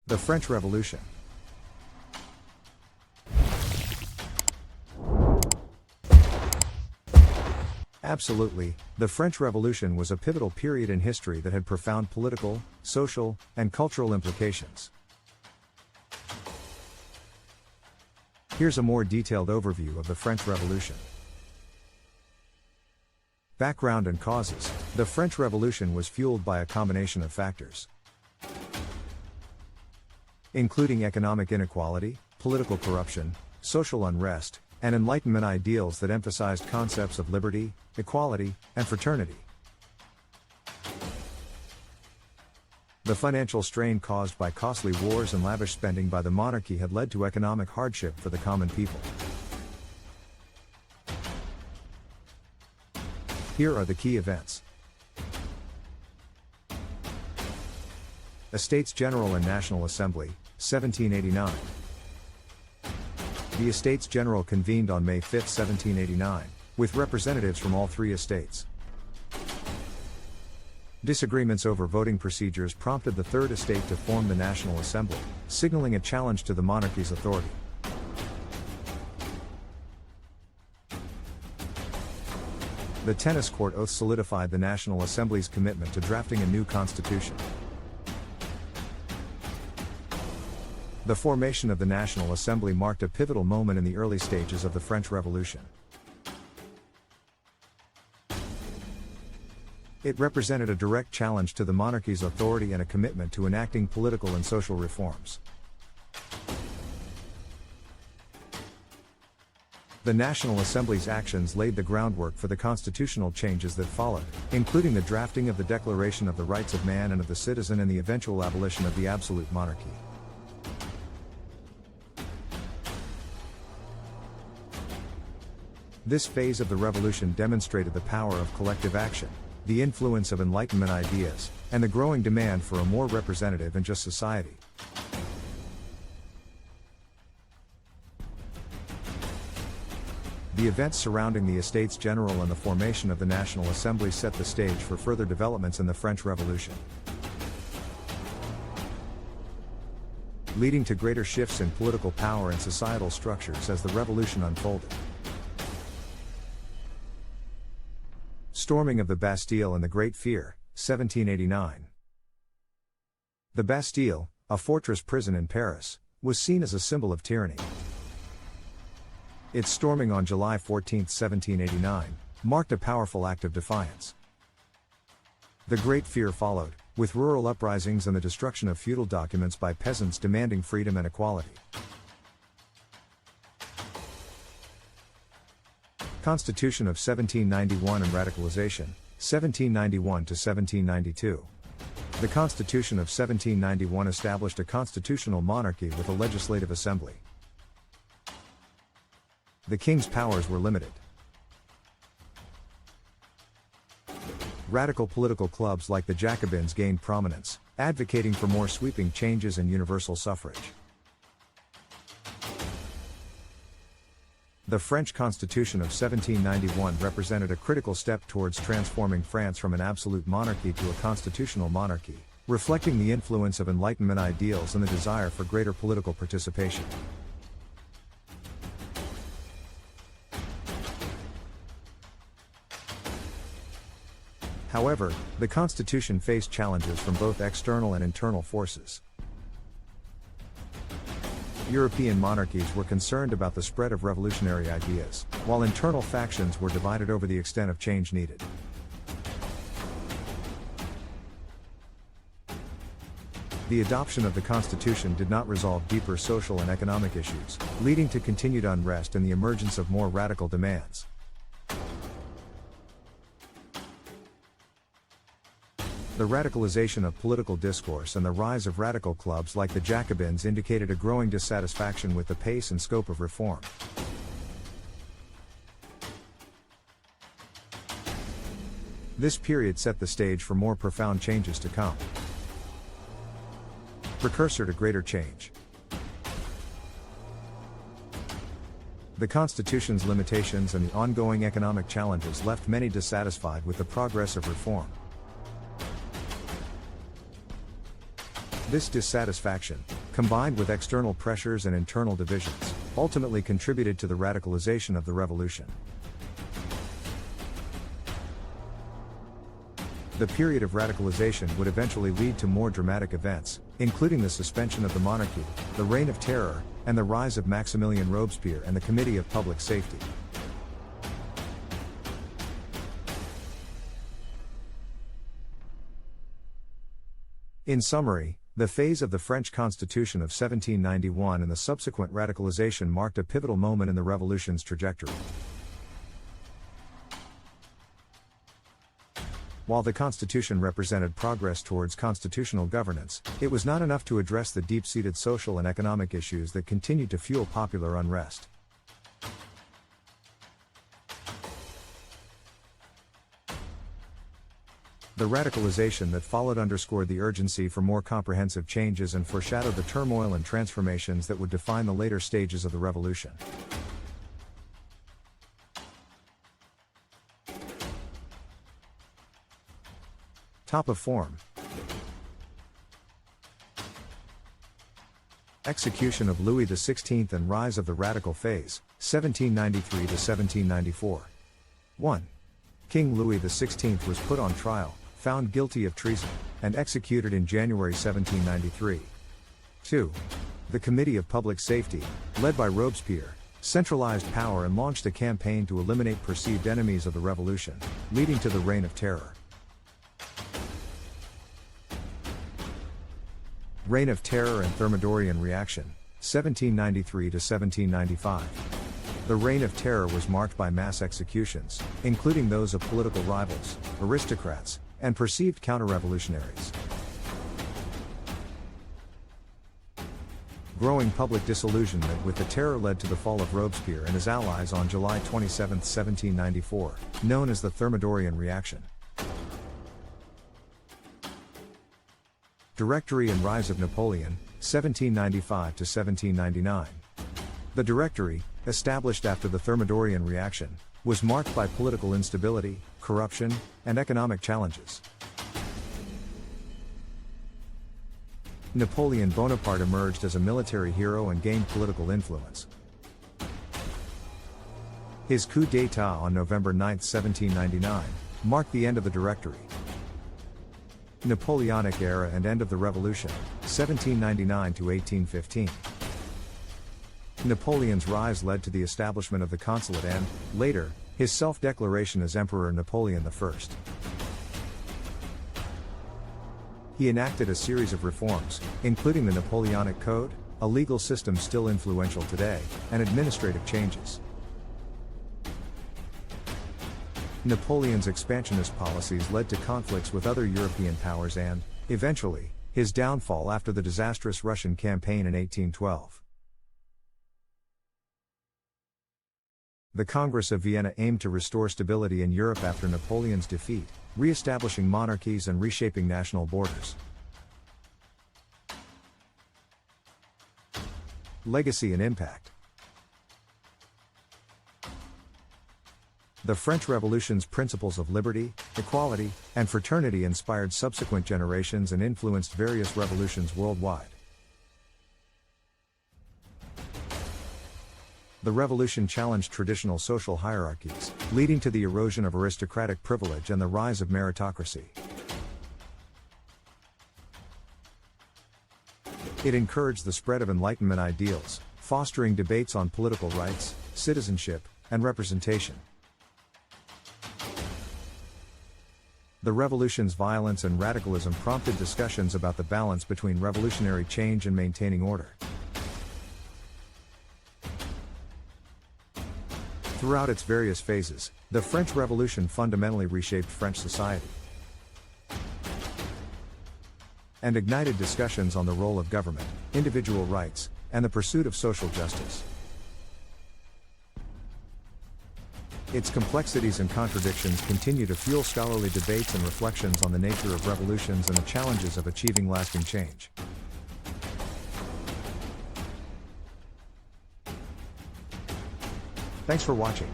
The French Revolution. Absolutely, the French Revolution was a pivotal period in history that had profound political, social, and cultural implications. Here's a more detailed overview of the French Revolution. Background and causes. The French Revolution was fueled by a combination of factors, including economic inequality, political corruption, social unrest, and Enlightenment ideals that emphasized concepts of liberty, equality, and fraternity. The financial strain caused by costly wars and lavish spending by the monarchy had led to economic hardship for the common people. Here are the key events. Estates General and National Assembly, 1789. The Estates General convened on May 5, 1789, with representatives from all three estates. Disagreements over voting procedures prompted the Third Estate to form the National Assembly, signaling a challenge to the monarchy's authority. The Tennis Court Oath solidified the National Assembly's commitment to drafting a new constitution. The formation of the National Assembly marked a pivotal moment in the early stages of the French Revolution. It represented a direct challenge to the monarchy's authority and a commitment to enacting political and social reforms. The National Assembly's actions laid the groundwork for the constitutional changes that followed, including the drafting of the Declaration of the Rights of Man and of the Citizen and the eventual abolition of the absolute monarchy. This phase of the revolution demonstrated the power of collective action, the influence of Enlightenment ideas, and the growing demand for a more representative and just society. The events surrounding the Estates General and the formation of the National Assembly set the stage for further developments in the French Revolution, leading to greater shifts in political power and societal structures as the revolution unfolded. Storming of the Bastille and the Great Fear, 1789. The Bastille, a fortress prison in Paris, was seen as a symbol of tyranny. Its storming on July 14, 1789, marked a powerful act of defiance. The Great Fear followed, with rural uprisings and the destruction of feudal documents by peasants demanding freedom and equality. Constitution of 1791 and Radicalization, 1791 to 1792. The Constitution of 1791 established a constitutional monarchy with a legislative assembly. The king's powers were limited. Radical political clubs like the Jacobins gained prominence, advocating for more sweeping changes and universal suffrage. The French Constitution of 1791 represented a critical step towards transforming France from an absolute monarchy to a constitutional monarchy, reflecting the influence of Enlightenment ideals and the desire for greater political participation. However, the constitution faced challenges from both external and internal forces. European monarchies were concerned about the spread of revolutionary ideas, while internal factions were divided over the extent of change needed. The adoption of the Constitution did not resolve deeper social and economic issues, leading to continued unrest and the emergence of more radical demands. The radicalization of political discourse and the rise of radical clubs like the Jacobins indicated a growing dissatisfaction with the pace and scope of reform. This period set the stage for more profound changes to come. Precursor to greater change. The Constitution's limitations and the ongoing economic challenges left many dissatisfied with the progress of reform. This dissatisfaction, combined with external pressures and internal divisions, ultimately contributed to the radicalization of the revolution. The period of radicalization would eventually lead to more dramatic events, including the suspension of the monarchy, the Reign of Terror, and the rise of Maximilien Robespierre and the Committee of Public Safety. In summary, the phase of the French Constitution of 1791 and the subsequent radicalization marked a pivotal moment in the revolution's trajectory. While the Constitution represented progress towards constitutional governance, it was not enough to address the deep-seated social and economic issues that continued to fuel popular unrest. The radicalization that followed underscored the urgency for more comprehensive changes and foreshadowed the turmoil and transformations that would define the later stages of the revolution. Top of form. Execution of Louis XVI and rise of the radical phase, 1793 to 1794. 1. King Louis XVI was put on trial, found guilty of treason, and executed in January 1793. 2. The Committee of Public Safety, led by Robespierre, centralized power and launched a campaign to eliminate perceived enemies of the revolution, leading to the Reign of Terror. Reign of Terror and Thermidorian Reaction, 1793 to 1795. The Reign of Terror was marked by mass executions, including those of political rivals, aristocrats, and perceived counter-revolutionaries. Growing public disillusionment with the terror led to the fall of Robespierre and his allies on July 27, 1794, known as the Thermidorian Reaction. Directory and rise of Napoleon, 1795 to 1799. The Directory, established after the Thermidorian Reaction, was marked by political instability, corruption, and economic challenges. Napoleon Bonaparte emerged as a military hero and gained political influence. His coup d'état on November 9, 1799, marked the end of the Directory. Napoleonic era and end of the Revolution, 1799 to 1815. Napoleon's rise led to the establishment of the Consulate and, later, his self-declaration as Emperor Napoleon I. He enacted a series of reforms, including the Napoleonic Code, a legal system still influential today, and administrative changes. Napoleon's expansionist policies led to conflicts with other European powers and, eventually, his downfall after the disastrous Russian campaign in 1812. The Congress of Vienna aimed to restore stability in Europe after Napoleon's defeat, re-establishing monarchies and reshaping national borders. Legacy and impact. The French Revolution's principles of liberty, equality, and fraternity inspired subsequent generations and influenced various revolutions worldwide. The revolution challenged traditional social hierarchies, leading to the erosion of aristocratic privilege and the rise of meritocracy. It encouraged the spread of Enlightenment ideals, fostering debates on political rights, citizenship, and representation. The revolution's violence and radicalism prompted discussions about the balance between revolutionary change and maintaining order. Throughout its various phases, the French Revolution fundamentally reshaped French society and ignited discussions on the role of government, individual rights, and the pursuit of social justice. Its complexities and contradictions continue to fuel scholarly debates and reflections on the nature of revolutions and the challenges of achieving lasting change. Thanks for watching.